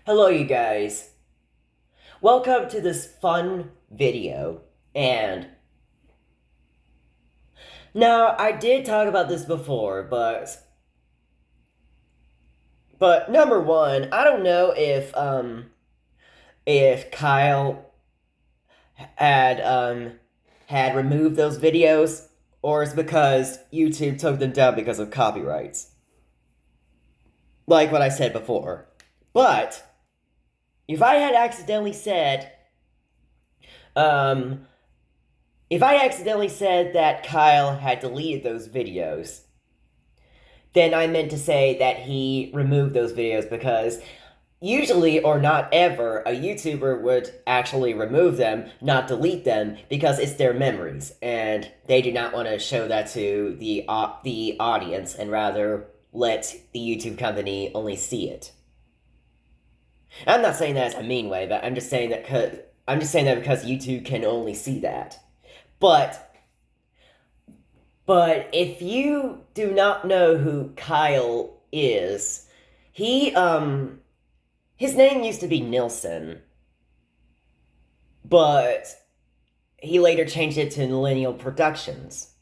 Hello, you guys. Welcome to this fun video. And now, I did talk about this before, but number one, I don't know if Kyle had removed those videos, or it's because YouTube took them down because of copyrights, like what I said before. But if I had accidentally said um if I accidentally said that Kyle had deleted those videos, then I meant to say that he removed those videos because usually or not ever a YouTuber would actually remove them, not delete them, because it's their memories and they do not want to show that to the audience and rather let the YouTube company only see it. I'm not saying that as a mean way, but I'm just saying that because YouTube can only see that. But if you do not know who Kyle is, he his name used to be Nilsson, but he later changed it to Millennial Productions.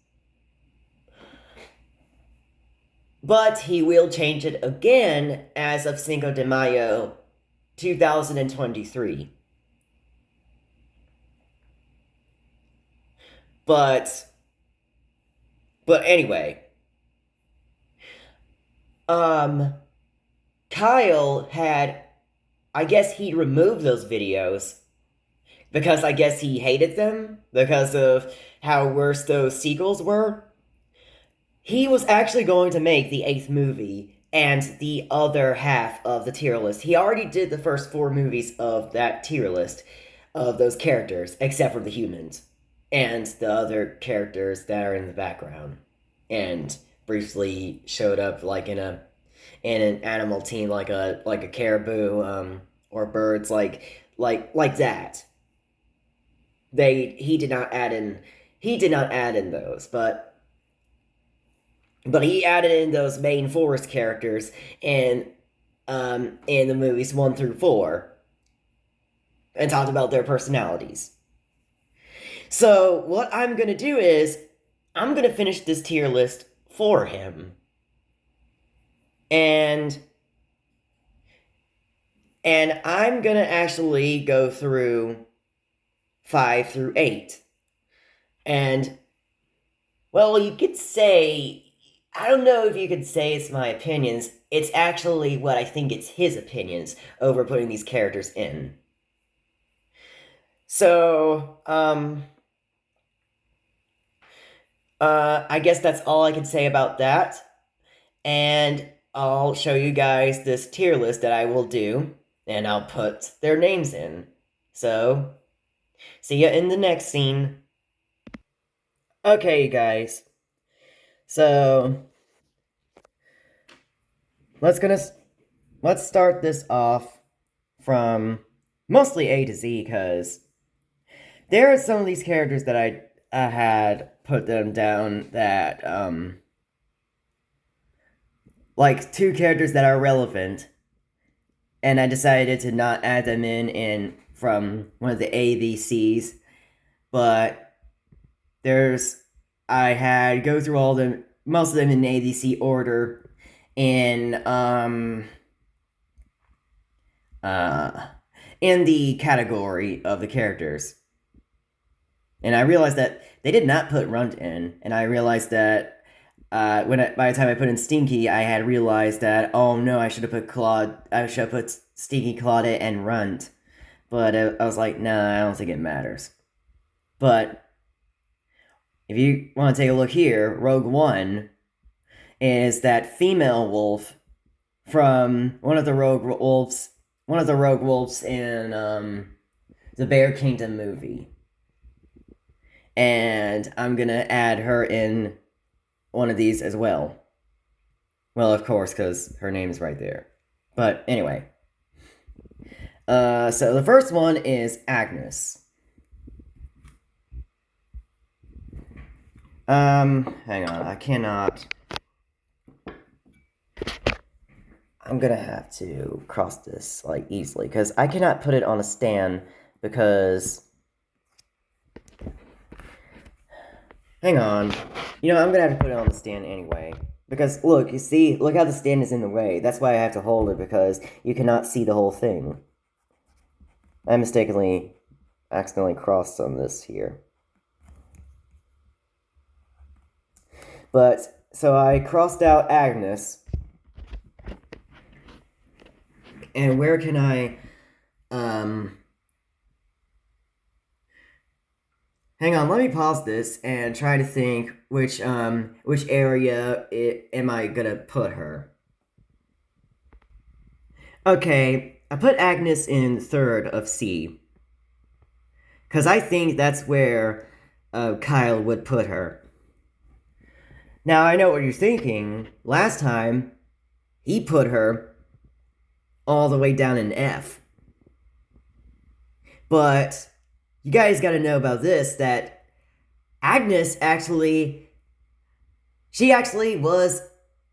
But he will change it again as of Cinco de Mayo 2023. But anyway, um Kyle had, I guess he removed those videos because I guess he hated them because of how worse those sequels were. He was actually going to make the eighth movie and the other half of the tier list. He already did the first four movies of that tier list of those characters, except for the humans and the other characters that are in the background, and briefly showed up like in an animal team like a caribou or birds like that. He did not add in those, but he added in those main forest characters in the movies 1 through 4 and talked about their personalities. So what I'm gonna do is I'm gonna finish this tier list for him, and I'm gonna actually go through 5 through 8. And well, you could say, I don't know if you could say it's my opinions. It's actually what I think it's his opinions over putting these characters in. So, I guess that's all I can say about that. And I'll show you guys this tier list that I will do, and I'll put their names in. So, see ya in the next scene. Okay, guys. So, let's start this off from mostly A to Z, because there are some of these characters that I had put them down that like 2 characters that are relevant, and I decided to not add them in from one of the A B C's, but there's I had go through all of them, most of them in A B C order, in uh in the category of the characters. And I realized that they did not put Runt in, and I realized that by the time I put in Stinky, I had realized that, oh no, I should have put Stinky, Claudette, and Runt. But I was like, nah, I don't think it matters. But if you want to take a look here, Rogue One is that female wolf from one of the rogue wolves in the Bear Kingdom movie, and I'm gonna add her in one of these as well. Well, of course, because her name is right there. But anyway, so the first one is Agnes. Hang on, I cannot. I'm gonna have to cross this, like, easily, because I cannot put it on a stand, because... Hang on. You know, I'm gonna have to put it on the stand anyway. Because, look, you see, look how the stand is in the way. That's why I have to hold it, because you cannot see the whole thing. I accidentally crossed some of this here. But, so I crossed out Agnes. And where can I, hang on, let me pause this and try to think which area am I gonna put her. Okay, I put Agnes in third of C. Because I think that's where Kyle would put her. Now, I know what you're thinking. Last time, he put her all the way down in F. But you guys gotta know about this, that Agnes she actually was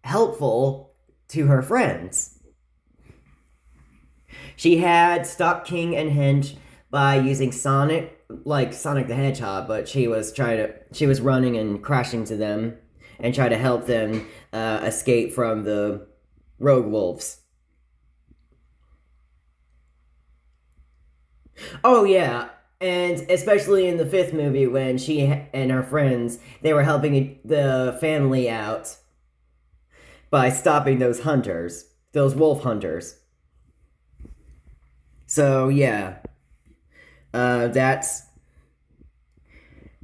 helpful to her friends. She had stopped King and Hench by using Sonic, like Sonic the Hedgehog, but she was running and crashing to them and try to help them escape from the rogue wolves. Oh yeah, and especially in the fifth movie when she and her friends, they were helping the family out by stopping those hunters, those wolf hunters. So yeah, that's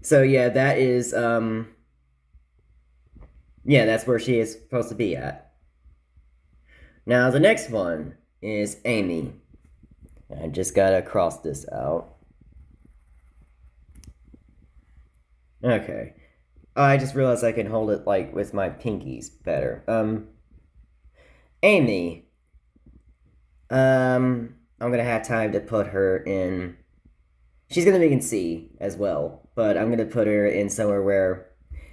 so yeah, that is yeah, that's where she is supposed to be at. Now the next one is Amy. I just gotta cross this out. Okay. Oh, I just realized I can hold it, like, with my pinkies better. Amy. I'm gonna have time to put her in... She's gonna be in C as well, but I'm gonna put her in somewhere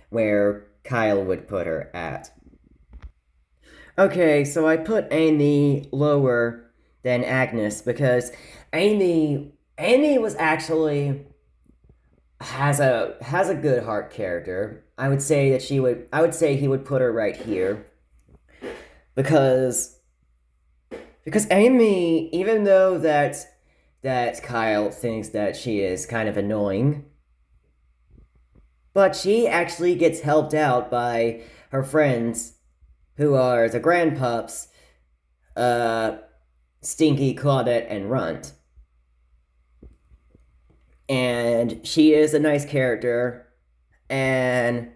where Kyle would put her at. Okay, so I put Amy lower than Agnes because Amy was actually has a good heart character. I would say he would put her right here. Because Amy, even though that Kyle thinks that she is kind of annoying, but she actually gets helped out by her friends, who are the Grandpups, Stinky, Claudette, and Runt. And she is a nice character, and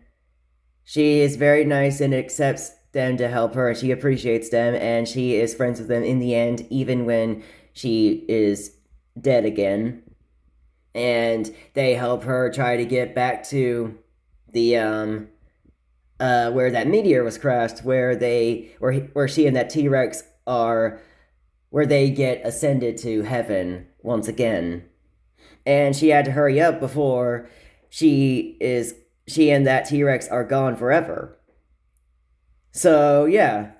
she is very nice and accepts them to help her, and she appreciates them, and she is friends with them in the end, even when she is dead again. And they help her try to get back to the where that meteor was crashed, where she and that T-Rex are, where they get ascended to heaven once again. And she had to hurry up before she and that T-Rex are gone forever. So yeah,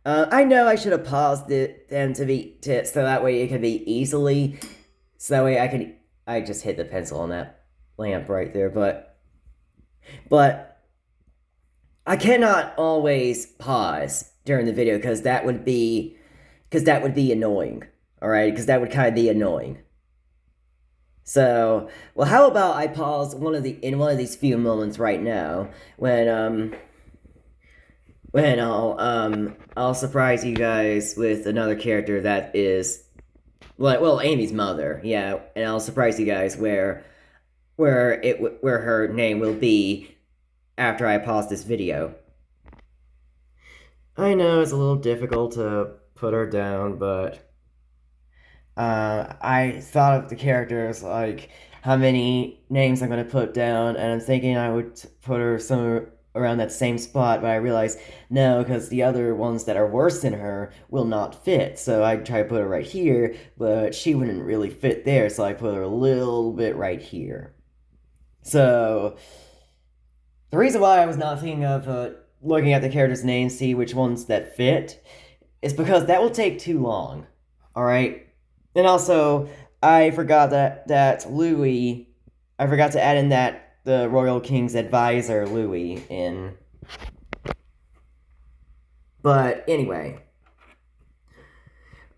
I know I should have paused it then so that way it could be easily, so that way I just hit the pencil on that lamp right there, but I cannot always pause during the video because that would be annoying. All right, because that would kind of be annoying. So, well, how about I pause in one of these few moments right now when I'll surprise you guys with another character that is Amy's mother, yeah, and I'll surprise you guys where her name will be after I pause this video. I know it's a little difficult to put her down, but I thought of the characters, like how many names I'm gonna put down, and I'm thinking I would put her somewhere around that same spot, but I realized no, because the other ones that are worse than her will not fit. So I'd try to put her right here, but she wouldn't really fit there, so I put her a little bit right here. So the reason why I was not thinking of looking at the characters' names, see which ones that fit, It's because that will take too long. All right. And also, I forgot that Louis. I forgot to add in that the Royal King's advisor Louis in. But anyway.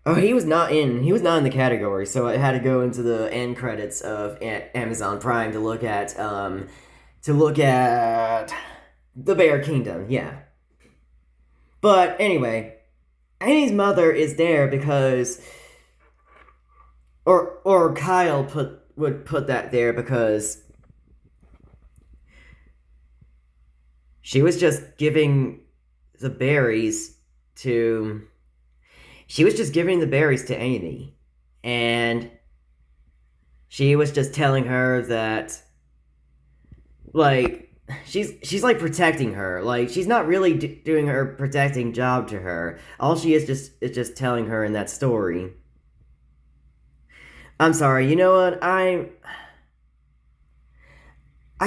Oh, he was not in. He was not in the category, so I had to go into the end credits of Amazon Prime to look at the Bear Kingdom. Yeah. But anyway, Annie's mother is there because, or Kyle would put that there because she was just giving the berries to. She was just giving the berries to Amy, and she was just telling her that, like, she's like protecting her. Like, she's not really doing her protecting job to her. All she is just telling her in that story. I'm sorry. You know what? I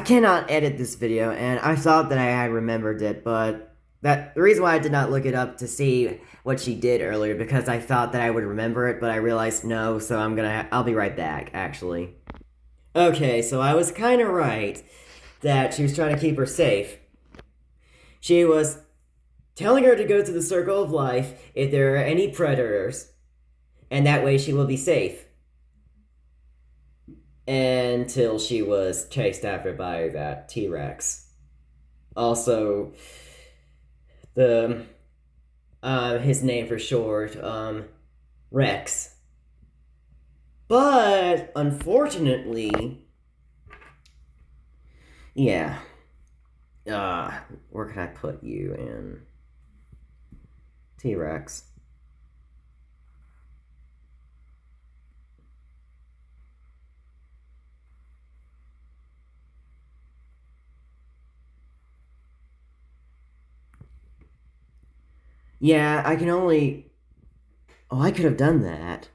cannot edit this video, and I thought that I had remembered it, but the reason why I did not look it up to see what she did earlier because I thought that I would remember it, but I realized no, so I'll be right back, actually. Okay, so I was kind of right that she was trying to keep her safe. She was telling her to go to the Circle of Life if there are any predators, and that way she will be safe. Until she was chased after by that T-Rex. Also, his name for short, Rex. But, unfortunately, yeah, where can I put you in? T-Rex. Yeah, I can only... Oh, I could have done that.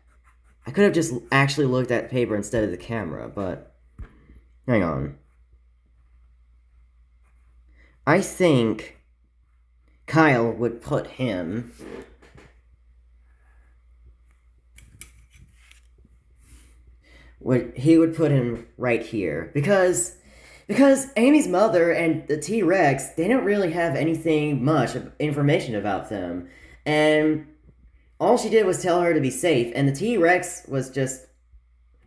I could have just actually looked at paper instead of the camera, but... Hang on. I think Kyle would put him... He would put him right here. Because Amy's mother and the T-Rex, they don't really have anything much of information about them. And all she did was tell her to be safe, and the T-Rex was just...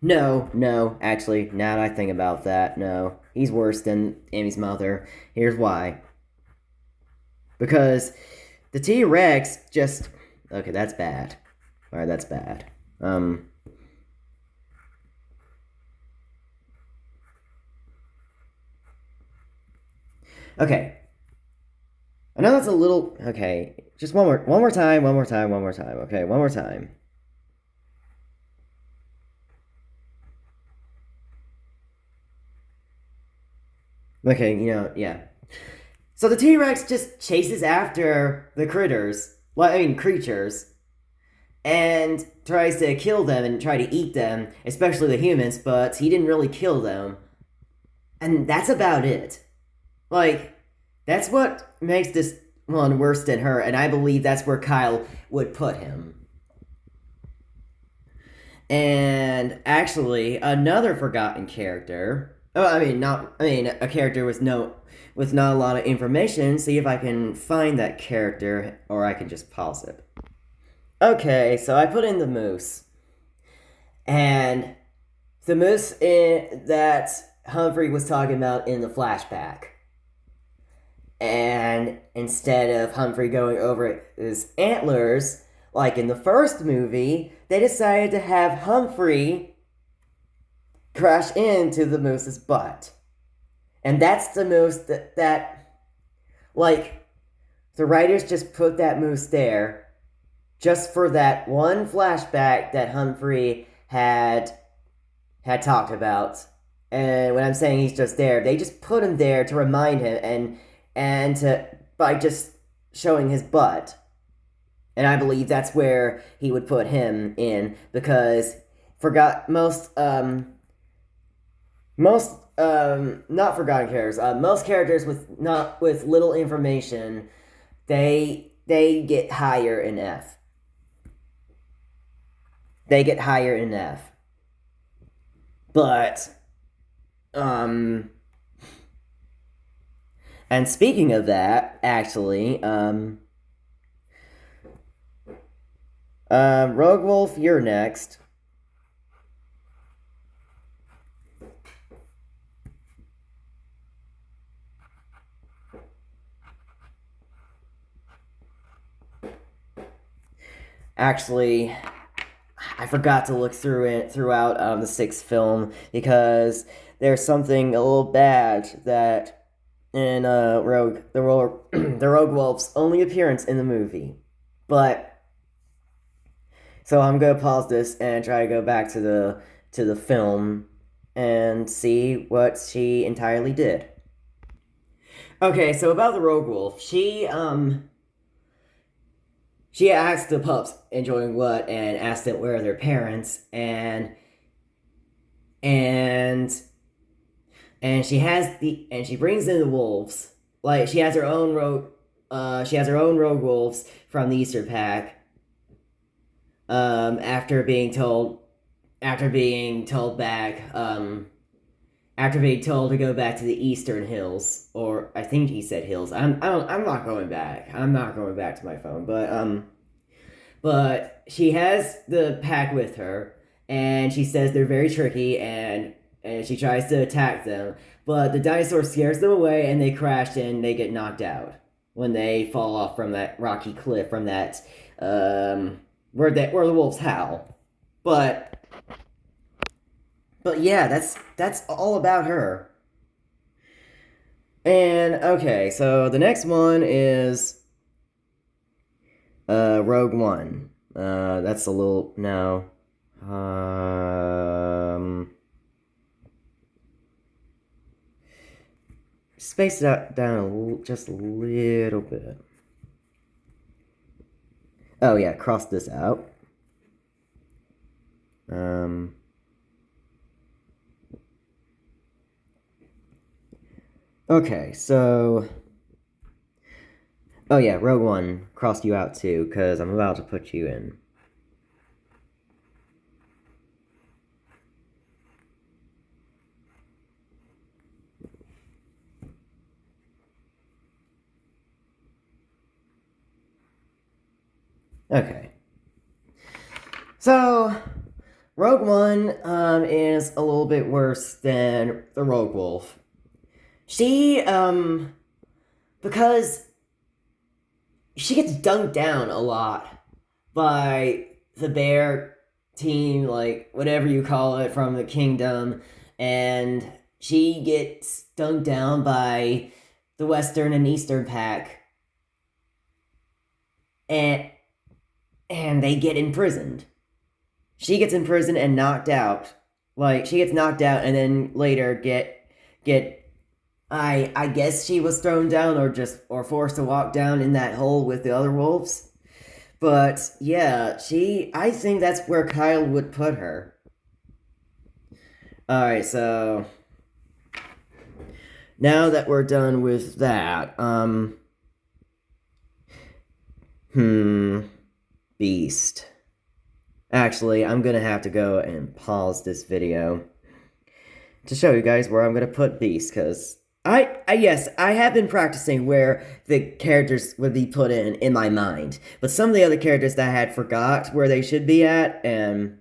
No, actually, now that I think about that, no. He's worse than Amy's mother. Here's why. Because the T-Rex just... Okay, that's bad. Alright, that's bad. Okay. I know that's a little... Okay, just one more time. Okay, one more time. Okay, yeah. So the T-Rex just chases after the creatures, and tries to kill them and try to eat them, especially the humans, but he didn't really kill them. And that's about it. Like, that's what makes this one worse than her, and I believe that's where Kyle would put him. And actually, another forgotten character. A character with not a lot of information. See if I can find that character, or I can just pause it. Okay, so I put in the moose, and the moose that Humphrey was talking about in the flashback. And instead of Humphrey going over his antlers, like in the first movie, they decided to have Humphrey crash into the moose's butt. And that's the moose that like, the writers just put that moose there just for that one flashback that Humphrey had talked about. And when I'm saying he's just there, they just put him there to remind him by just showing his butt. And I believe that's where he would put him in, because not forgotten characters, most characters with little information, they get higher in F. they get higher in F. But, um, and speaking of that, actually, Rogue Wolf, you're next. Actually, I forgot to look through it throughout the sixth film because there's something a little bad that in the Rogue Wolf's only appearance in the movie. But so I'm gonna pause this and try to go back to the film and see what she entirely did. Okay, so about the Rogue Wolf, she asked the pups enjoying what and asked them where are their parents and she brings in the wolves. Like she has her own rogue wolves from the Easter pack. After being told after being told to go back to the Eastern Hills, or I think he said hills. I'm not going back. I'm not going back to my phone. But she has the pack with her, and she says they're very tricky, and she tries to attack them. But the dinosaur scares them away, and they crash and they get knocked out when they fall off from that rocky cliff from that where the wolves howl. But yeah, that's all about her. And okay, so the next one is Rogue One. That's a little no. Space it out down just a little bit. Oh yeah, cross this out. Okay, so oh yeah, Rogue One crossed you out too, because I'm about to put you in. Okay. So, Rogue One is a little bit worse than the Rogue Wolf. She, because she gets dunked down a lot by the bear team, like whatever you call it, from the kingdom, and she gets dunked down by the Western and Eastern pack, and they get imprisoned. She gets imprisoned and knocked out. Like she gets knocked out, and then later get I guess she was thrown down or forced to walk down in that hole with the other wolves. But yeah, I think that's where Kyle would put her. Alright, so now that we're done with that, Beast. Actually, I'm gonna have to go and pause this video to show you guys where I'm gonna put Beast, because yes, I have been practicing where the characters would be put in my mind, but some of the other characters that I had forgot where they should be at, and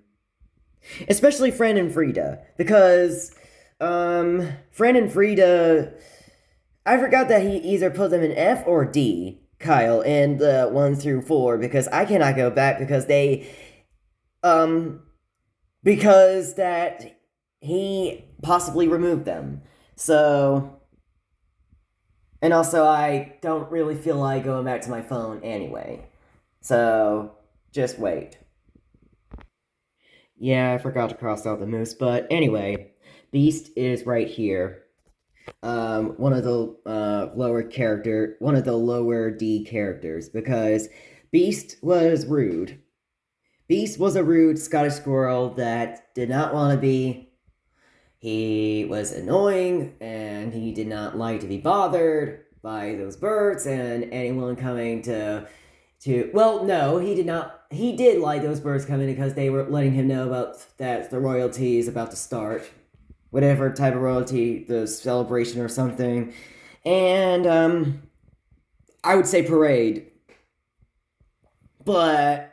especially Fran and Frida, because Fran and Frida, I forgot that he either put them in F or D, Kyle, in the 1 through 4, because I cannot go back because because that he possibly removed them. So, and also I don't really feel like going back to my phone anyway. So, just wait. Yeah, I forgot to cross out the moose, but anyway, Beast is right here. One of the one of the lower D characters, because Beast was rude. Beast was a rude Scottish squirrel that did not want to be. He was annoying, and he did not like to be bothered by those birds and anyone coming to well, no, he did not. he did like those birds coming because they were letting him know about that the royalty is about to start, whatever type of royalty, the celebration or something, and I would say parade, but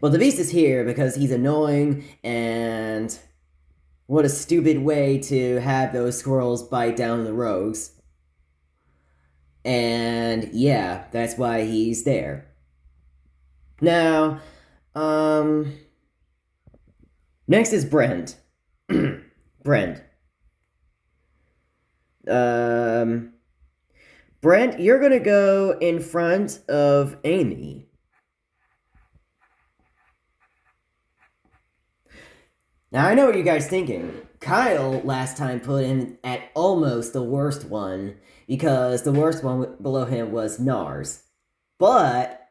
the beast is here because he's annoying and what a stupid way to have those squirrels bite down the rogues. And yeah, that's why he's there. Now, um, next is Brent. Brent. Um, Brent, you're gonna go in front of Amy. Now, I know what you guys thinking. Kyle last time put him at almost the worst one because the worst one below him was Nars. But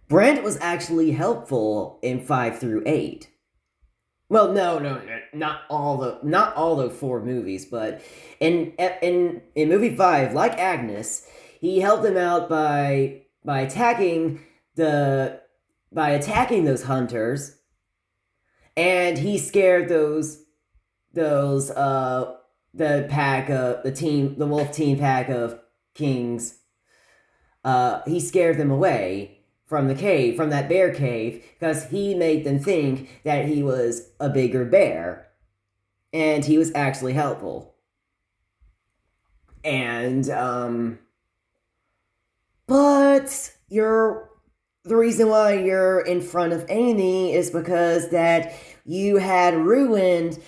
Brent was actually helpful in 5 through 8. Well, no, not all the 4 movies, but in movie 5, like Agnes, he helped them out by attacking the by attacking those hunters, and he scared those the pack of the wolf team pack of kings. He scared them away from the cave, from that bear cave, because he made them think that he was a bigger bear, and he was actually helpful. And but the reason why you're in front of Amy is because that you had ruined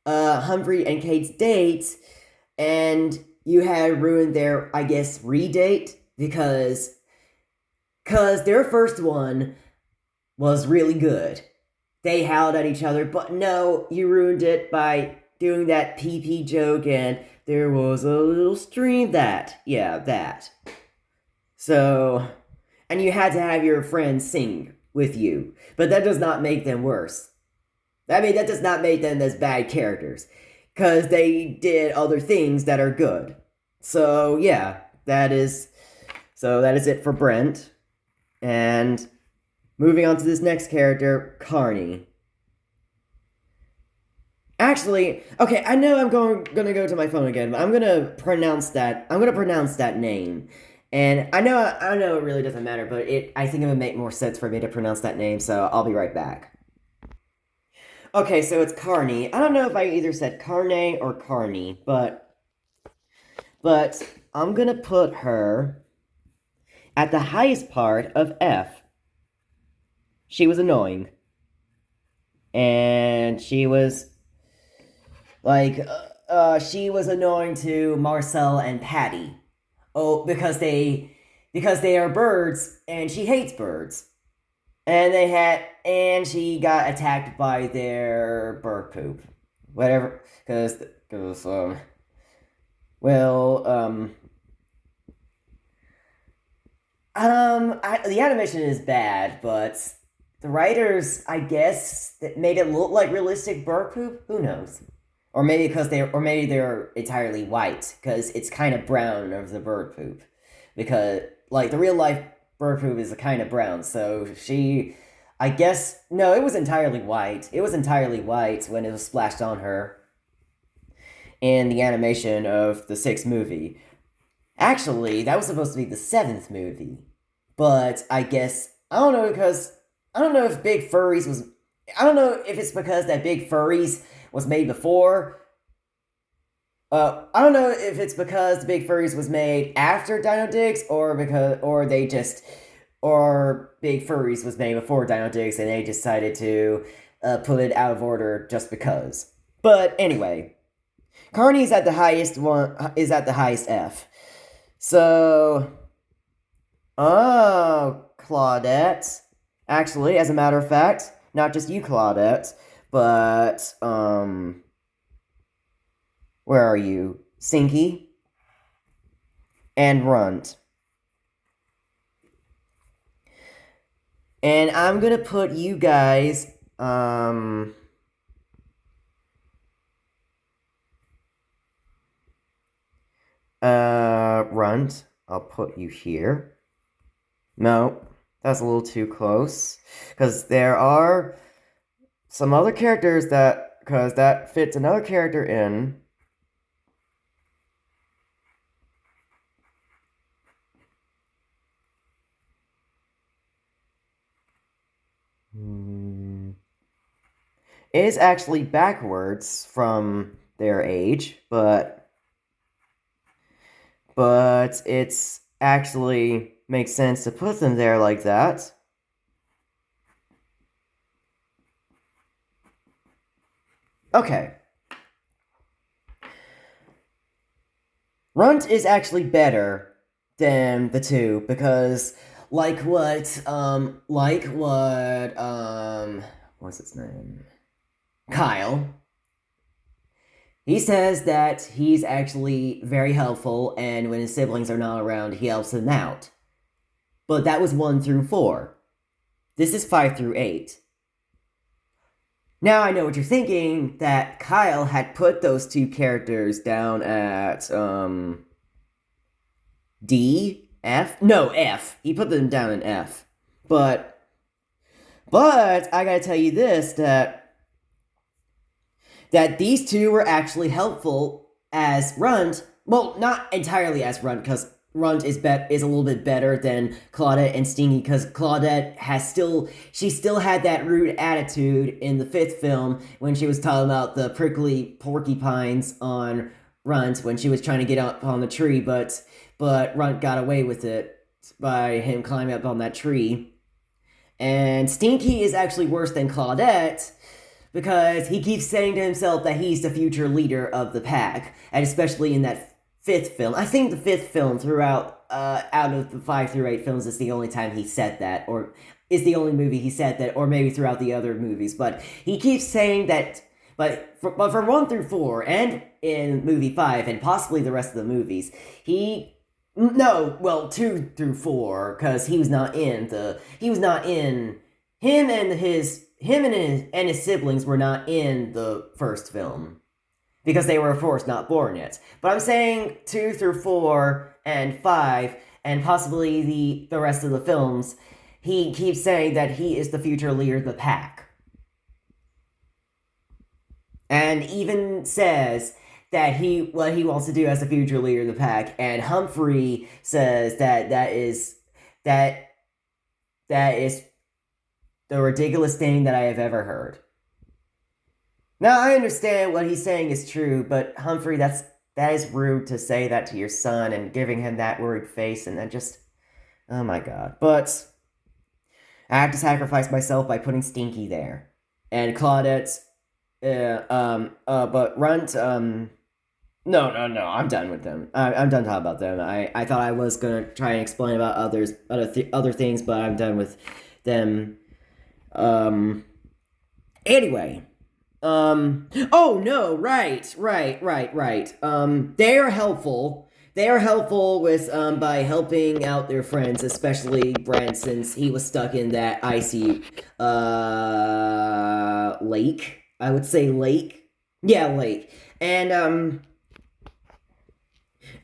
Humphrey and Kate's dates, and you had ruined their, I guess, redate because their first one was really good. They howled at each other, but no, you ruined it by doing that pee joke, and there was a little stream that. Yeah, that. So, and you had to have your friends sing with you, but that does not make them worse. I mean, that does not make them as bad characters, because they did other things that are good. So, yeah, that is it for Brent. And moving on to this next character, Carney. Actually, okay, I know I'm gonna go to my phone again, but I'm gonna pronounce that name. And I know it really doesn't matter, but I think it would make more sense for me to pronounce that name, so I'll be right back. Okay, so it's Carney. I don't know if I either said Carne or Carney, but I'm gonna put her at the highest part of F. She was annoying. And she was she was annoying to Marcel and Patty. Oh, because they are birds and she hates birds. And she got attacked by their bird poop. Whatever, cuz well, the animation is bad, but the writers, I guess, that made it look like realistic bird poop. Who knows? Or maybe they're entirely white because it's kind of brown of the bird poop, because like the real life bird poop is a kind of brown. So I guess no, it was entirely white. It was entirely white when it was splashed on her in the animation of the 6th movie. Actually, that was supposed to be the 7th movie. But I guess I don't know because I don't know if Big Furries was I don't know if it's because that Big Furries was made before. I don't know if it's because the Big Furries was made after Dino Dix or Big Furries was made before Dino Dix and they decided to put it out of order just because. But anyway, Carney's at the highest one is at the highest F. So, oh, Claudette. Actually, as a matter of fact, not just you, Claudette, but where are you? Sinky and Runt. And I'm gonna put you guys Runt. I'll put you here. No, That's a little too close. Because there are some other characters that, because that fits another character in. It is actually backwards from their age, but it's actually makes sense to put them there like that. Okay. Runt is actually better than the two because what's his name? Kyle. He says that he's actually very helpful, and when his siblings are not around, he helps them out. But that was 1 through 4. This is 5 through 8. Now I know what you're thinking, that Kyle had put those two characters down at, D? F? No, F. He put them down in F. But I gotta tell you this, that these two were actually helpful as Runt. Well, not entirely as Runt, because Runt is a little bit better than Claudette and Stinky, because Claudette she still had that rude attitude in the 5th film when she was talking about the prickly porcupines on Runt when she was trying to get up on the tree, but Runt got away with it by him climbing up on that tree. And Stinky is actually worse than Claudette because he keeps saying to himself that he's the future leader of the pack, and especially in that 5th film. I think the 5th film throughout, out of the 5 through 8 films, is the only time he said that, or is the only movie he said that, or maybe throughout the other movies. But he keeps saying that. But for 1 through 4, and in movie 5, and possibly the rest of the movies, 2 through 4, because he was not in him and his siblings were not in the first film because they were, of course, not born yet. But I'm saying 2 through 4 and 5 and possibly the rest of the films, he keeps saying that he is the future leader of the pack. And even says that what he wants to do as the future leader of the pack, and Humphrey says that is the ridiculous thing that I have ever heard. Now I understand what he's saying is true, but Humphrey, that is rude to say that to your son and giving him that worried face, and that just, oh my god. But I have to sacrifice myself by putting Stinky there, and Claudette. But Runt, no, I'm done with them. I'm done talking about them. I thought I was gonna try and explain about other things, but I'm done with them. Anyway. Oh no, right. They are helpful. They are helpful with, by helping out their friends, especially Brent, since he was stuck in that icy, lake. I would say lake. Yeah, lake. And,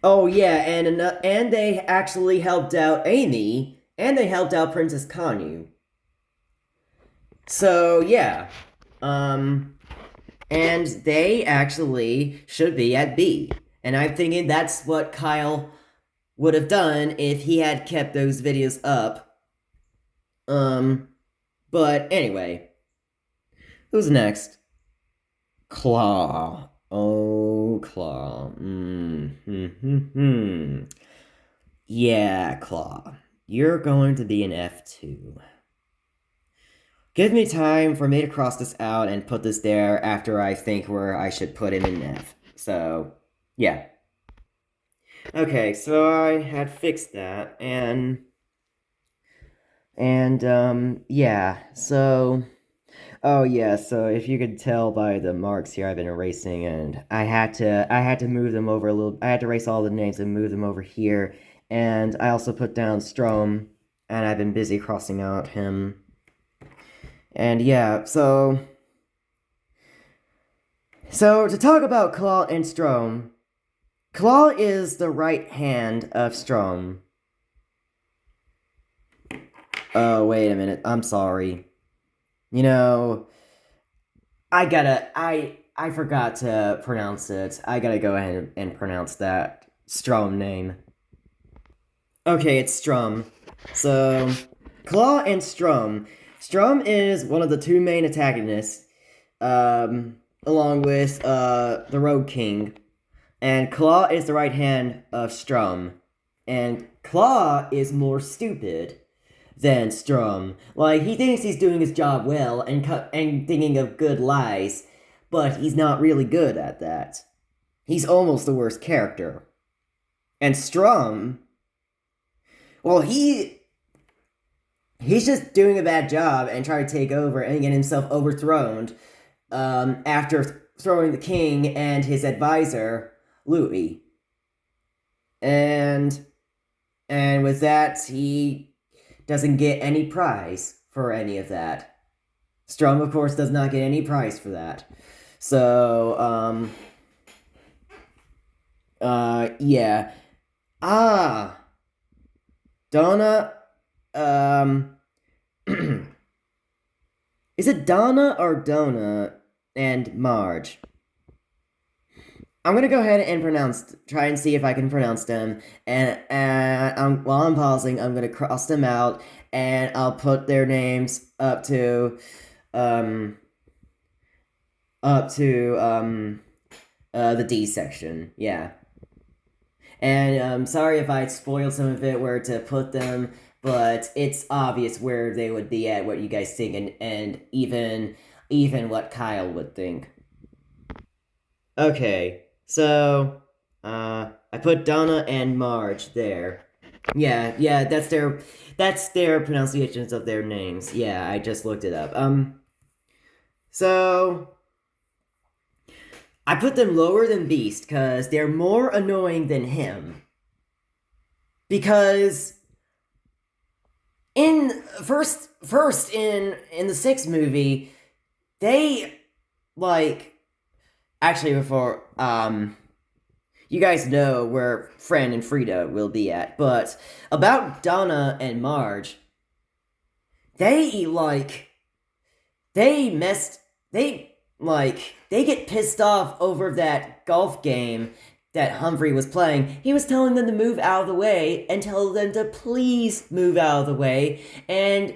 oh yeah, and they actually helped out Amy, and they helped out Princess Kanu. So, yeah. And they actually should be at B. And I'm thinking that's what Kyle would have done if he had kept those videos up. But anyway. Who's next? Claw. Oh, Claw. Yeah, Claw. You're going to be an F2. Give me time for me to cross this out and put this there after I think where I should put him in F. So, yeah. Okay, so I had fixed that, yeah, so... Oh yeah, so if you could tell by the marks here I've been erasing, and I had to move them over a little. I had to erase all the names and move them over here, and I also put down Strom, and I've been busy crossing out him. And yeah, so to talk about Claw and Strom, Claw is the right hand of Strom. Oh, wait a minute. I'm sorry. You know, I forgot to pronounce it. I gotta go ahead and pronounce that Strom name. Okay, it's Strum. So, Claw and Strum. Strum is one of the two main antagonists, along with the Road King. And Claw is the right hand of Strum. And Claw is more stupid than Strum. Like, he thinks he's doing his job well and thinking of good lies, but he's not really good at that. He's almost the worst character. And Strum, well, he's just doing a bad job and trying to take over and get himself overthrown after throwing the king and his advisor, Louis. And with that, he doesn't get any prize for any of that. Strum, of course, does not get any prize for that. So, yeah. Donna, is it Donna or Donna and Marge? I'm gonna go ahead and try and see if I can pronounce them. And while I'm pausing, I'm gonna cross them out, and I'll put their names um, up to the D section. Yeah. And sorry if I spoiled some of it where to put them, but it's obvious where they would be at what you guys think, and even what Kyle would think. Okay, so I put Donna and Marge there. Yeah, that's their pronunciations of their names. Yeah, I just looked it up. So I put them lower than Beast because they're more annoying than him. Because in first in the sixth movie, they like actually before you guys know where Fran and Frida will be at, but about Donna and Marge, they like they messed they get pissed off over that golf game that Humphrey was playing. He was telling them to move out of the way and tell them to please move out of the way. And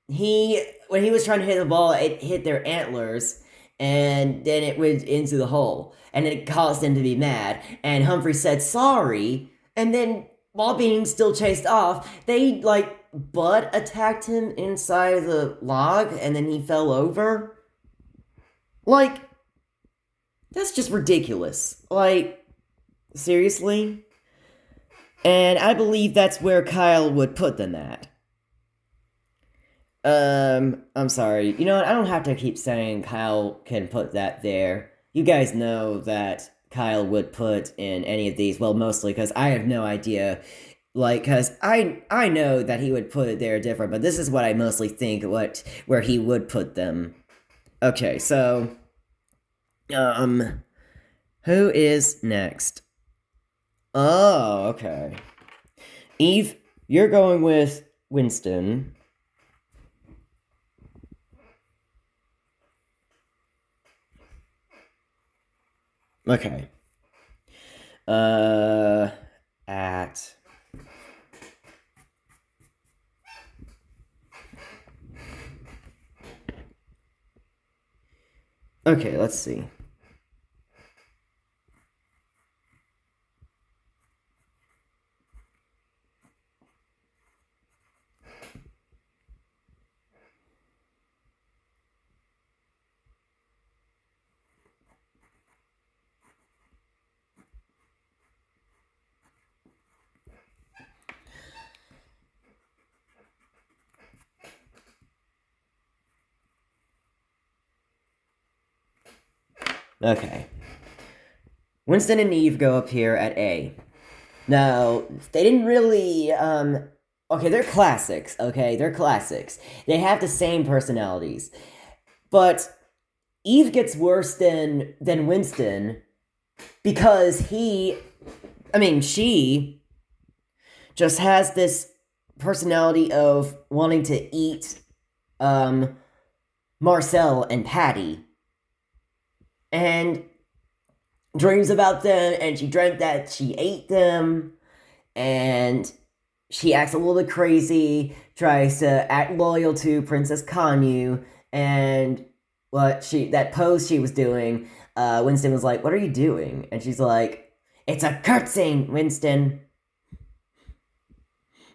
when he was trying to hit the ball, it hit their antlers, and then it went into the hole. And it caused them to be mad. And Humphrey said sorry, and then while being still chased off, they butt attacked him inside the log, and then he fell over. Like, that's just ridiculous. Like, seriously? And I believe that's where Kyle would put them at. I'm sorry. You know what? I don't have to keep saying Kyle can put that there. You guys know that Kyle would put in any of these. Well, mostly because I have no idea. Because I know that he would put it there different, but this is what I mostly think where he would put them. Okay, so who is next? Oh, okay. Eve, you're going with Winston. Okay. At Okay, let's see. Okay. Winston and Eve go up here at A. Now, they didn't really, okay, they're classics, okay? They're classics. They have the same personalities. But Eve gets worse than Winston because she just has this personality of wanting to eat Marcel and Patty, and dreams about them, and she dreamt that she ate them, and she acts a little bit crazy, tries to act loyal to Princess Kanyu, and that pose she was doing, Winston was like, "What are you doing?" And she's like, "It's a curtsy, Winston."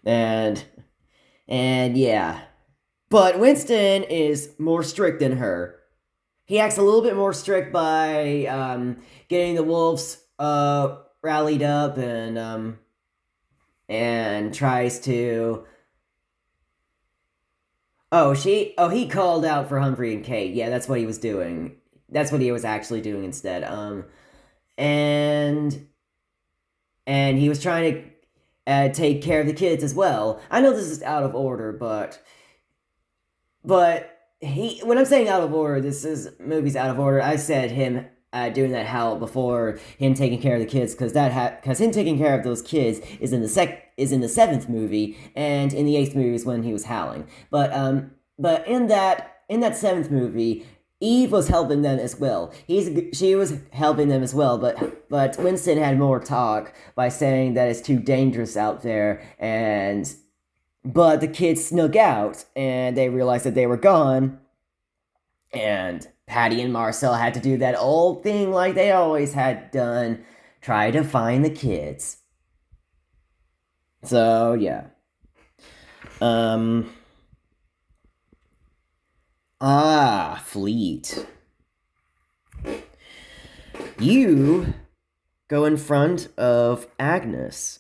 And yeah. But Winston is more strict than her. He acts a little bit more strict by getting the wolves rallied up, and tries to. He called out for Humphrey and Kate. Yeah, that's what he was doing. That's what he was actually doing instead. And he was trying to take care of the kids as well. I know this is out of order, but when I'm saying out of order, this is movie's out of order. I said him doing that howl before him taking care of the kids, because him taking care of those kids is in the seventh movie, and in the eighth movie is when he was howling. But in that seventh movie, Eve was helping them as well. She was helping them as well, but Winston had more talk by saying that it's too dangerous out there, but the kids snuck out, and they realized that they were gone, and Patty and Marcel had to do that old thing like they always had done, try to find the kids. So, yeah. Fleet. You go in front of Agnes.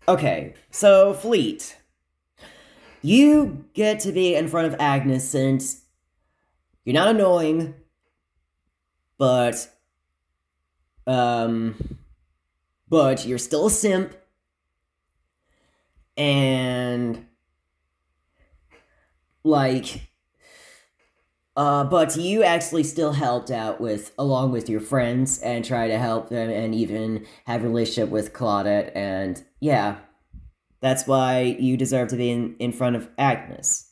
Okay, so Fleet. You get to be in front of Agnes since you're not annoying, but you're still a simp, and but you actually still helped out along with your friends, and try to help them, and even have a relationship with Claudette, and yeah, that's why you deserve to be in front of Agnes.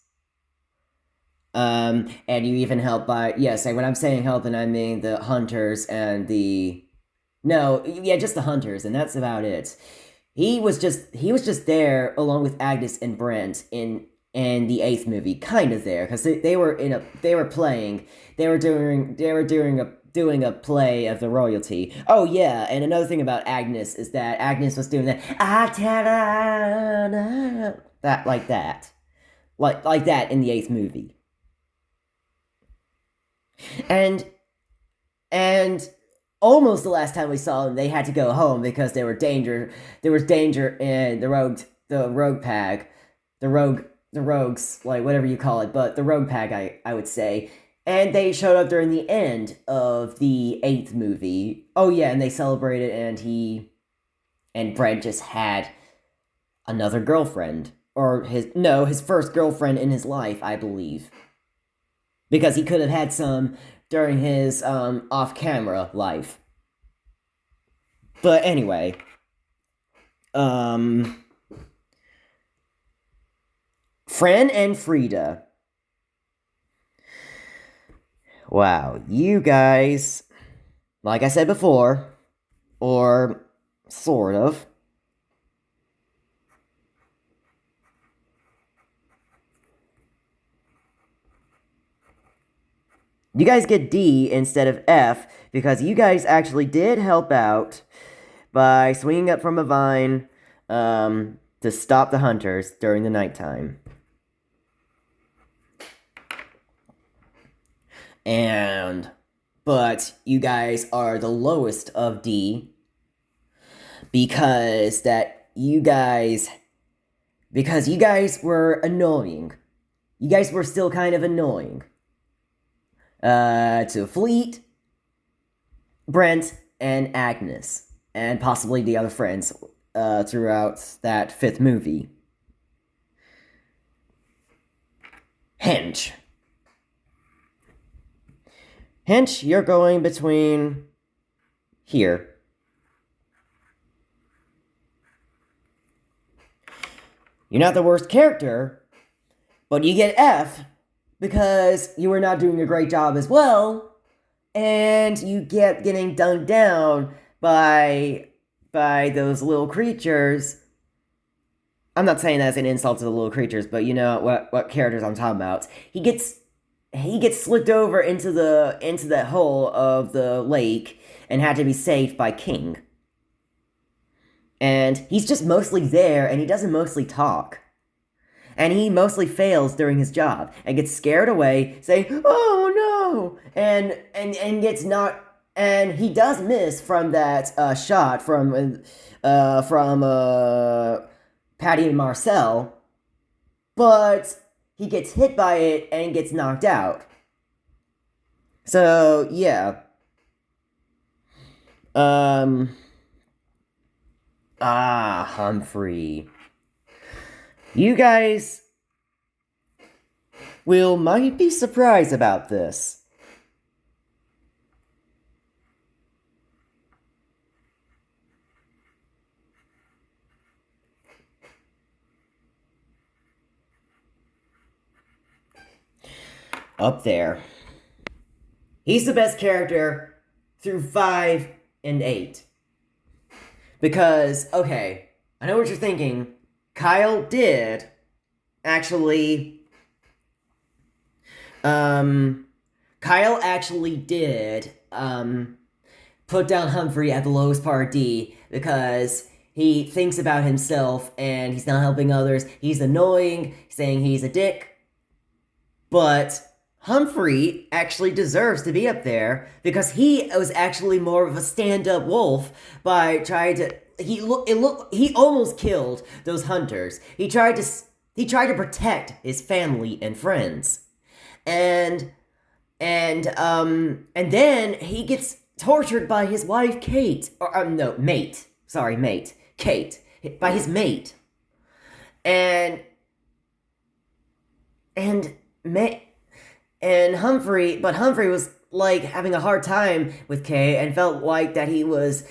And you even help by, yes, and when I'm saying help, and I mean the hunters and just the hunters, and that's about it. He was just there along with Agnes and Brent in the eighth movie, kind of there, because they were playing, they were doing a play of the royalty. Oh yeah, and another thing about Agnes is that Agnes was doing that that like that in the eighth movie. And almost the last time we saw them, they had to go home because there was danger in the rogue pack, the rogues, like whatever you call it, but the rogue pack, I would say. And they showed up during the end of the eighth movie. Oh yeah, and they celebrated, and Brent just had another girlfriend, or his first girlfriend in his life, I believe, because he could have had some during his off-camera life. But anyway, Fran and Frida. Wow, you guys, like I said before, or sort of, you guys get D instead of F because you guys actually did help out by swinging up from a vine to stop the hunters during the nighttime. But you guys are the lowest of D because you guys were annoying. You guys were still kind of annoying. To Fleet, Brent, and Agnes, and possibly the other friends throughout that fifth movie. Hench, you're going between here. You're not the worst character, but you get F because you were not doing a great job as well, and you get getting dunked down by those little creatures. I'm not saying that as an insult to the little creatures, but you know what characters I'm talking about. He gets slipped over into that hole of the lake and had to be saved by King. And he's just mostly there, and he doesn't mostly talk. And he mostly fails during his job and gets scared away, saying, "Oh no!" and gets not. And he does miss from that shot from Patty and Marcel, but he gets hit by it and gets knocked out. So yeah. Humphrey. You guys might be surprised about this. Up there. He's the best character through 5 and 8. Because, okay, I know what you're thinking. Kyle did actually Kyle actually did put down Humphrey at the lowest part D because he thinks about himself and he's not helping others. He's annoying, saying he's a dick. But Humphrey actually deserves to be up there because he was actually more of a stand-up wolf by trying to he almost killed those hunters. He tried to protect his family and friends. And then he gets tortured by his wife Kate, or mate. Sorry, mate. Kate, by his mate. And Humphrey was like having a hard time with Kay and felt like that he was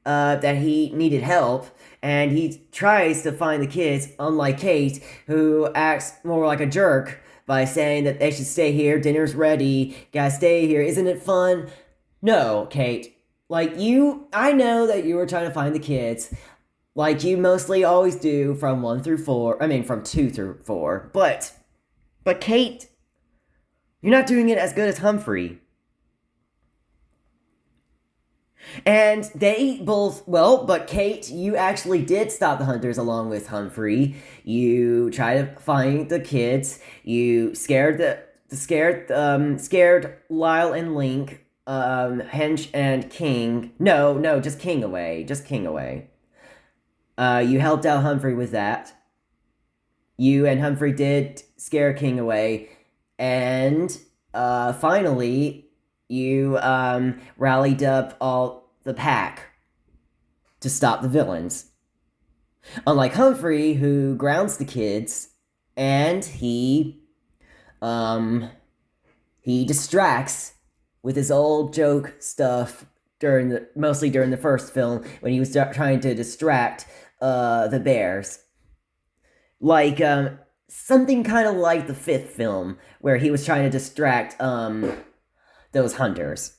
that he needed help, and he tries to find the kids, unlike Kate, who acts more like a jerk by saying that they should stay here, dinner's ready, gotta stay here, isn't it fun? No, Kate. Like I know that you were trying to find the kids, like you mostly always do from 1 through 4, from 2 through 4, but Kate, you're not doing it as good as Humphrey. And they both, but Kate, you actually did stop the hunters along with Humphrey. You tried to find the kids. You scared Lyle and Link, Hench and King. No, just King away. Just King away. You helped out Humphrey with that. You and Humphrey did scare King away. And, finally, you, rallied up all the pack to stop the villains. Unlike Humphrey, who grounds the kids, and he distracts with his old joke stuff mostly during the first film, when he was trying to distract, the bears. Like, something kind of like the 5th film, where he was trying to distract, those hunters.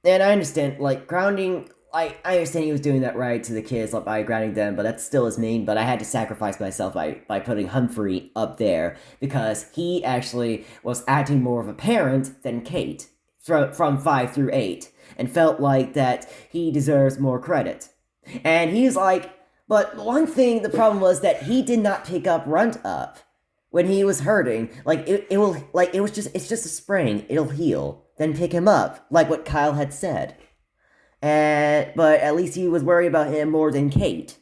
And I understand, grounding, I understand he was doing that right to the kids, by grounding them, but that still is mean, but I had to sacrifice myself by putting Humphrey up there, because he actually was acting more of a parent than Kate, from 5 through 8, and felt like that he deserves more credit. And he's like, but one thing, the problem was that he did not pick up Runt up when he was hurting. It's just a sprain, it'll heal. Then pick him up, like what Kyle had said. But at least he was worried about him more than Kate.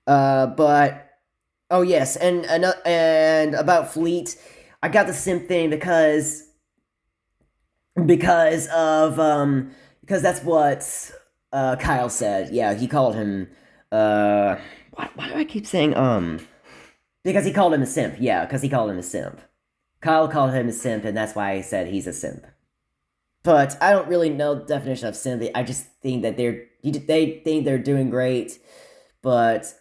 Oh yes, and about Fleet, I got the simp thing because that's what Kyle said. Yeah, he called him why do I keep saying because he called him a simp. Yeah, because he called him a simp. Kyle called him a simp, and that's why I said he's a simp. But I don't really know the definition of sympathy. I just think that they think they're doing great, but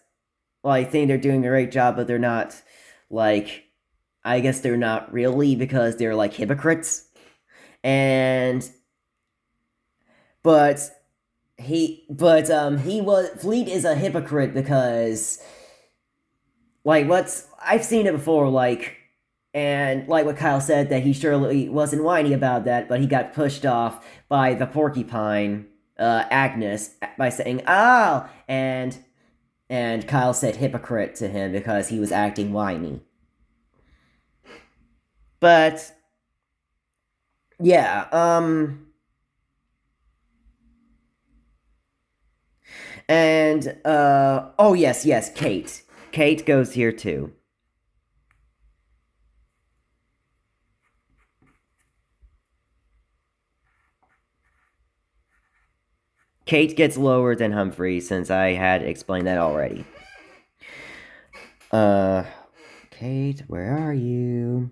well, I think they're doing a great job, but they're not like I guess they're not really because they're like hypocrites. And but he was Fleet is a hypocrite because like what's I've seen it before, like and like what Kyle said that he surely wasn't whiny about that, but he got pushed off by the porcupine, Agnes, by saying "oh," and Kyle said hypocrite to him because he was acting whiny. But yeah, and oh yes, Kate. Kate goes here too. Kate gets lower than Humphrey since I had explained that already. Uh, Kate, where are you?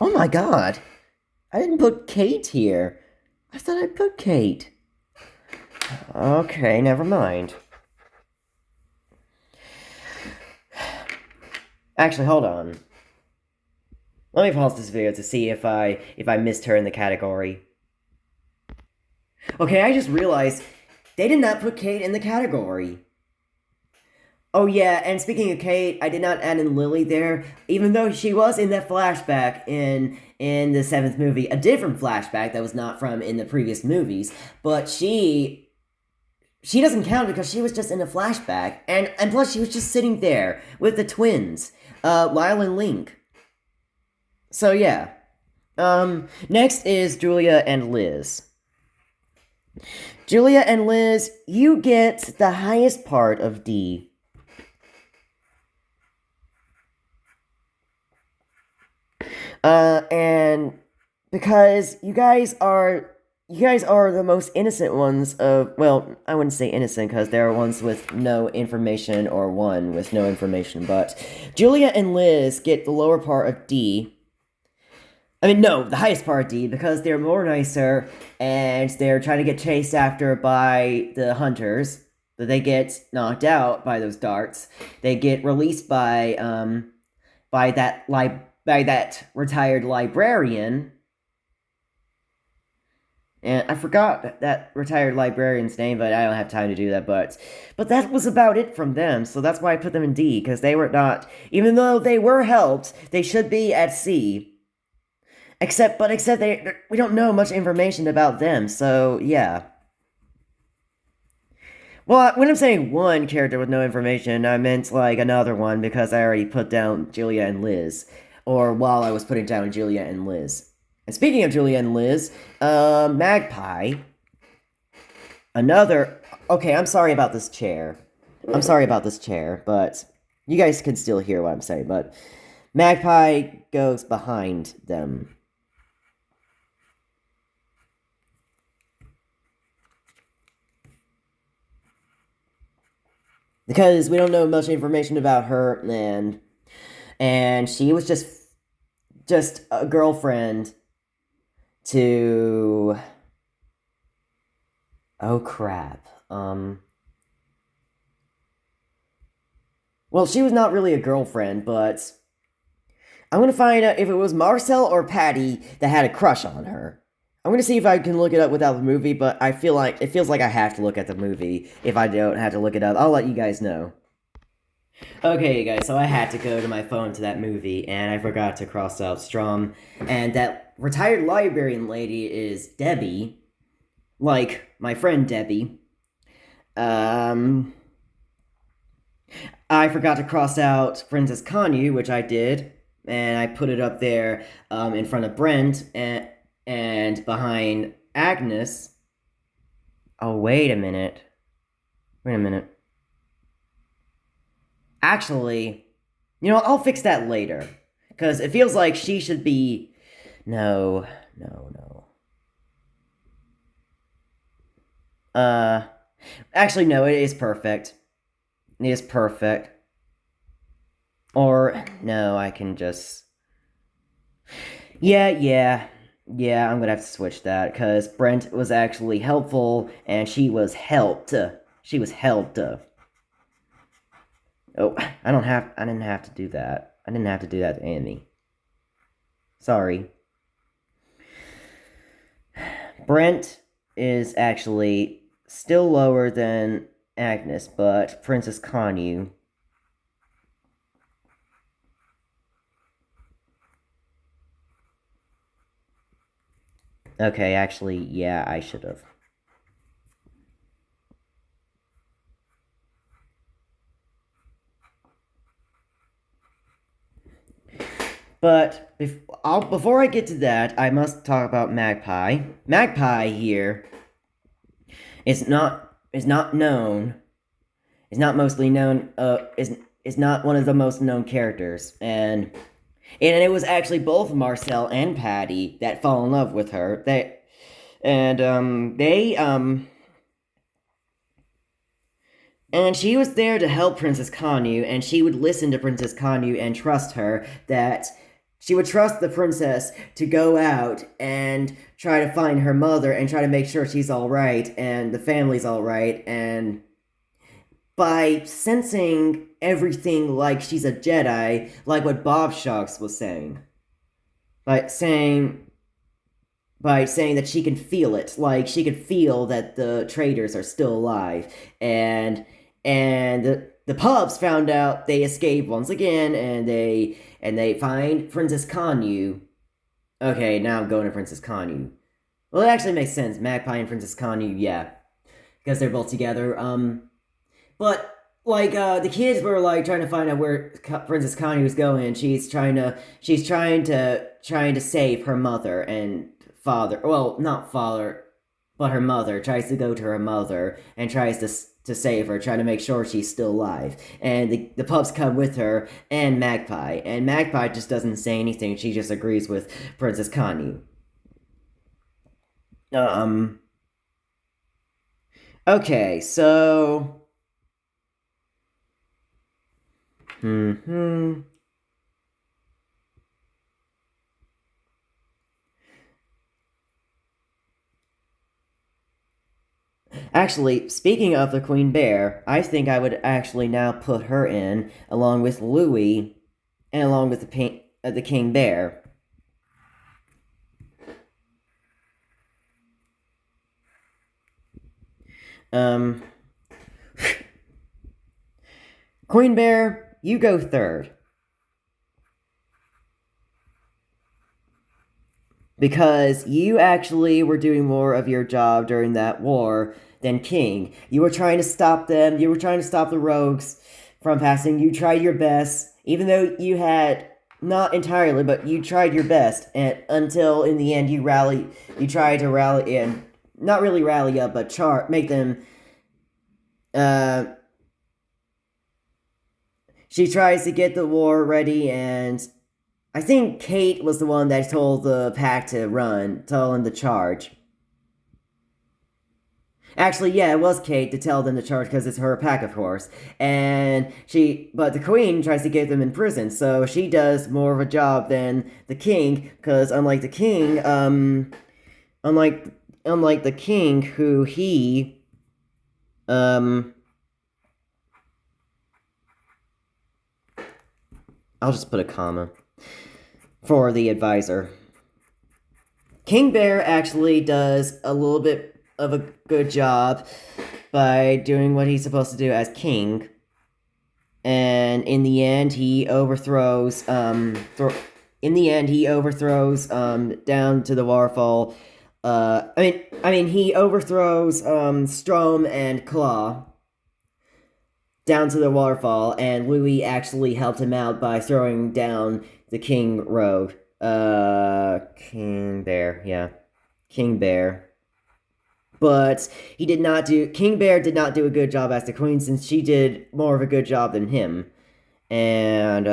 Oh my god! I didn't put Kate here. I thought I put Kate. Okay, never mind. Actually, hold on. Let me pause this video to see if I missed her in the category. Okay, I just realized they did not put Kate in the category. Oh yeah, and speaking of Kate, I did not add in Lily there, even though she was in that flashback in the seventh movie, a different flashback that was not from in the previous movies, but she doesn't count because she was just in a flashback, and plus she was just sitting there with the twins, Lyle and Link. So yeah. Next is Julia and Liz. Julia and Liz, you get the highest part of D. And because you guys are the most innocent ones of, well, I wouldn't say innocent because there are ones with no information or one with no information, but Julia and Liz get the lower part of D. I mean, no, the highest part of D because they're more nicer and they're trying to get chased after by the hunters. But they get knocked out by those darts. They get released by that retired librarian. And I forgot that retired librarian's name, but I don't have time to do that. But that was about it from them, so that's why I put them in D because they were not, even though they were helped, they should be at C. Except we don't know much information about them, so yeah. Well, when I'm saying one character with no information, I meant like another one because I already put down Julia and Liz, or while I was putting down Julia and Liz. And speaking of Julia and Liz, Magpie, another. Okay, I'm sorry about this chair. I'm sorry about this chair, but you guys can still hear what I'm saying. But Magpie goes behind them. Because we don't know much information about her, and she was just a girlfriend to, oh crap, well, she was not really a girlfriend, but I'm gonna find out if it was Marcel or Patty that had a crush on her. I'm gonna see if I can look it up without the movie, but I feel like it feels like I have to look at the movie if I don't have to look it up. I'll let you guys know. Okay, guys, so I had to go to my phone to that movie, and I forgot to cross out Strom, and that retired librarian lady is Debbie, like my friend Debbie. Um, I forgot to cross out Princess Kanyu, which I did, and I put it up there in front of Brent and behind Agnes. Oh, wait a minute. Wait a minute. Actually, I'll fix that later. Because it feels like she should be. No, no, no. Actually, no, it is perfect. It is perfect. Or, no, I can just. Yeah, I'm gonna have to switch that, because Brent was actually helpful, and she was helped. She was helped. Oh, I didn't have to do that. I didn't have to do that to Amy. Sorry. Brent is actually still lower than Agnes, but Princess Conyu. Okay, actually, yeah, I should have. But before I get to that, I must talk about Magpie. Magpie here is not known, is not mostly known, is not one of the most known characters, and it was actually both Marcel and Patty that fall in love with her. And she was there to help Princess Conyu, and she would listen to Princess Conyu and trust her, that she would trust the princess to go out and try to find her mother and try to make sure she's alright and the family's alright, and by sensing everything like she's a Jedi, like what Bob Shocks was saying. By saying that she can feel it, like she can feel that the traitors are still alive, and the pubs found out they escaped once again, and they find Princess Conyu. Okay, now I'm going to Princess Conyu. Well, it actually makes sense. Magpie and Princess Conyu, yeah, because they're both together. But like the kids were like trying to find out where Princess Connie was going. She's trying to save her mother and father. Well, not father, but her mother. Tries to go to her mother and tries to save her, trying to make sure she's still alive. And the pups come with her and Magpie. And Magpie just doesn't say anything. She just agrees with Princess Connie. Um. Okay, so. Hmm. Actually, speaking of the Queen Bear, I think I would actually now put her in along with Louis and along with the King Bear. Um, Queen Bear, you go third. Because you actually were doing more of your job during that war than King. You were trying to stop them, you were trying to stop the rogues from passing. You tried your best, even though you had not entirely, but you tried your best, and until in the end you tried to rally and not really rally up, but make them uh she tries to get the war ready, and I think Kate was the one that told the pack to run, told them to charge. Actually, yeah, it was Kate to tell them to charge because it's her pack, of course. But the queen tries to get them in prison, so she does more of a job than the king. Because unlike the king, who I'll just put a comma for the advisor. King Bear actually does a little bit of a good job by doing what he's supposed to do as king, and in the end he overthrows down to the waterfall. He overthrows Strom and Claw down to the waterfall, and Louis actually helped him out by throwing down the King Rogue. King Bear, yeah. King Bear. But King Bear did not do a good job as the queen, since she did more of a good job than him. And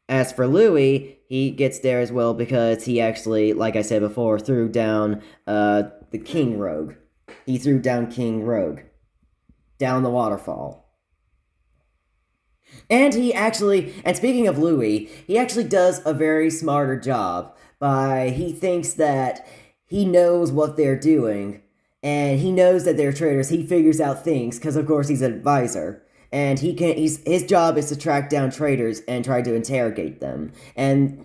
as for Louis, he gets there as well because he actually, like I said before, threw down the King Rogue. He threw down King Rogue down the waterfall. And speaking of Louis, he actually does a very smarter job he thinks that he knows what they're doing, and he knows that they're traitors. He figures out things because, of course, he's an advisor, and his job is to track down traitors and try to interrogate them.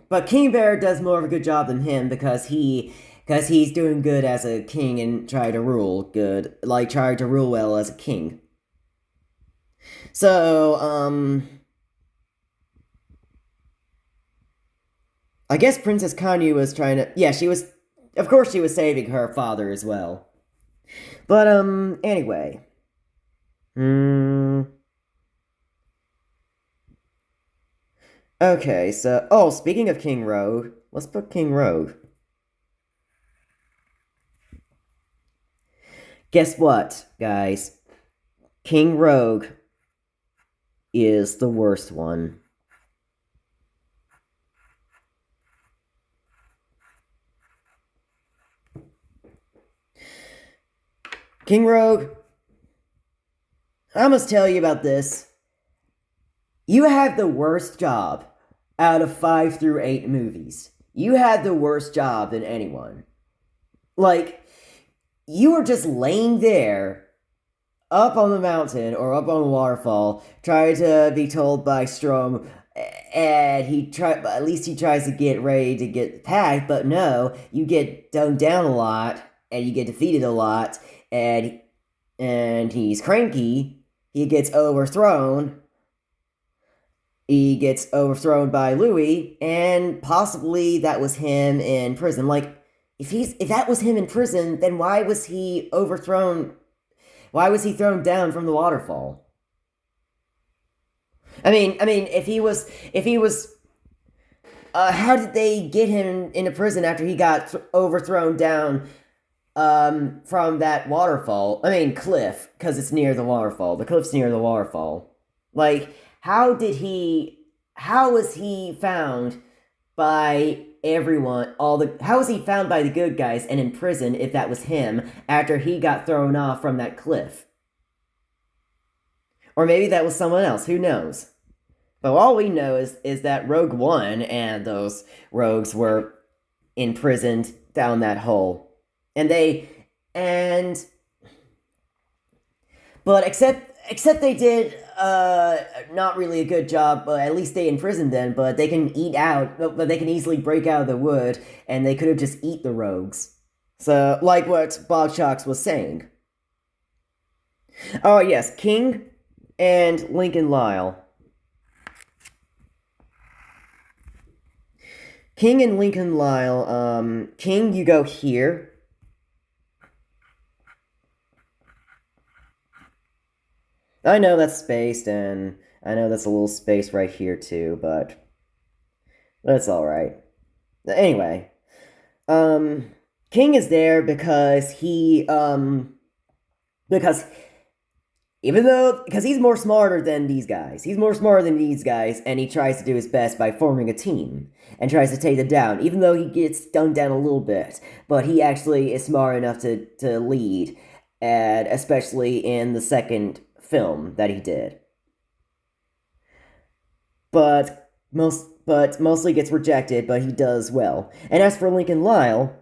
But King Bear does more of a good job than him because he's doing good as a king and trying to rule good, like trying to rule well as a king. So, I guess Princess Kanyu was trying to, yeah, of course she was saving her father as well. But, anyway. Okay, so, oh, speaking of King Rogue, let's put King Rogue. Guess what, guys? King Rogue is the worst one. King Rogue, I must tell you about this. You had the worst job out of 5 through 8 movies. You had the worst job than anyone. Like, you were just laying there, up on the mountain or up on the waterfall, trying to be told by Strom, and at least he tries to get ready to get packed, but no, you get dunked down a lot, and you get defeated a lot, and he's cranky. He gets overthrown. He gets overthrown by Louis, and possibly that was him in prison. Like, if that was him in prison, then why was he overthrown? Why was he thrown down from the waterfall? I mean, if he was, how did they get him into prison after he got overthrown down from that waterfall? I mean, cliff, because it's near the waterfall. The cliff's near the waterfall. Like, how was he found by everyone? How was he found by the good guys and in prison if that was him after he got thrown off from that cliff? Or maybe that was someone else, who knows? But all we know is that Rogue One and those rogues were imprisoned down that hole. But except they did not really a good job, but at least they imprisoned them, but they can easily break out of the wood, and they could have just eat the rogues. So, like what Bob Shocks was saying. Oh, yes, King and Lincoln Lyle. King and Lincoln Lyle, King, you go here. I know that's spaced, and I know that's a little space right here too, but that's alright. Anyway, King is there because because he's more smarter than these guys. He's more smarter than these guys, and he tries to do his best by forming a team and tries to take them down, even though he gets dumbed down a little bit. But he actually is smart enough to lead, and especially in the second film that he did. But mostly gets rejected, but he does well. And as for Lincoln Lyle,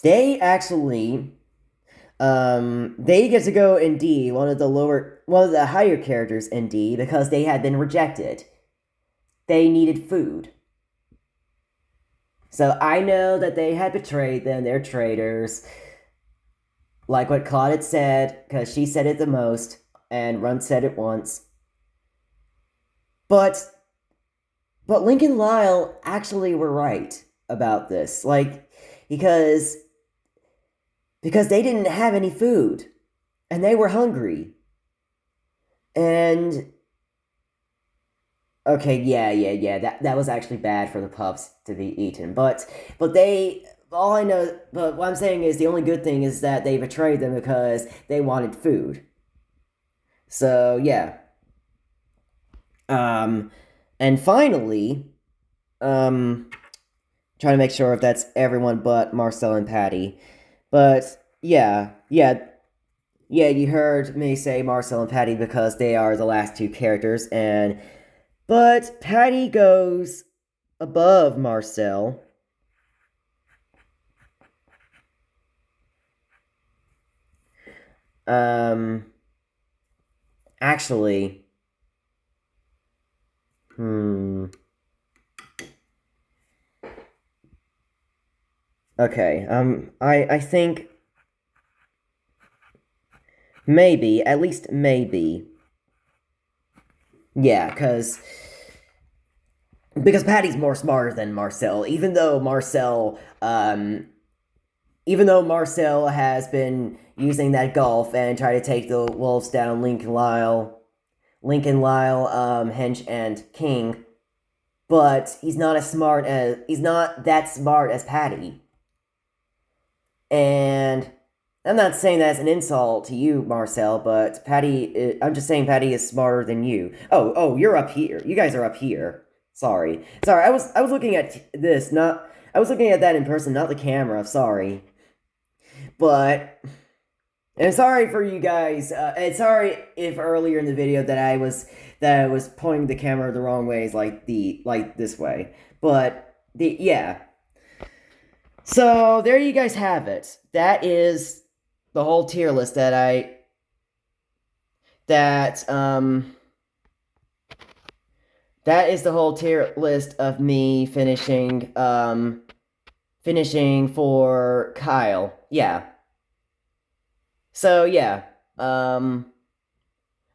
they actually they get to go in D, one of the higher characters in D, because they had been rejected. They needed food. So I know that they had betrayed them, they're traitors. Like what Claudette said, because she said it the most, and Run said it once. But Lincoln Lyle actually were right about this. Like, because they didn't have any food, and they were hungry. And okay, yeah, that was actually bad for the pups to be eaten. But all I know, but what I'm saying is the only good thing is that they betrayed them because they wanted food. So, yeah. And finally, trying to make sure if that's everyone but Marcel and Patty. But Yeah, you heard me say Marcel and Patty because they are the last two characters, but Patty goes above Marcel. Um, actually, hmm. Okay, I think maybe, at least maybe. Yeah, because Patty's more smarter than Marcel, even though Marcel has been using that golf and try to take the wolves down, Lincoln, Lyle, Hench, and King, but he's not that smart as Patty. And I'm not saying that as an insult to you, Marcel, but I'm just saying Patty is smarter than you. Oh, you're up here. You guys are up here. Sorry. I was looking at this, not I was looking at that in person, not the camera. Sorry, but and sorry for you guys. And sorry if earlier in the video that I was pointing the camera the wrong ways, like this way. But yeah. So there you guys have it. That is the whole tier list that that is the whole tier list of me finishing for Kyle. Yeah. So yeah. I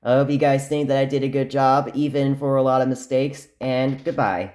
hope you guys think that I did a good job, even for a lot of mistakes, and goodbye.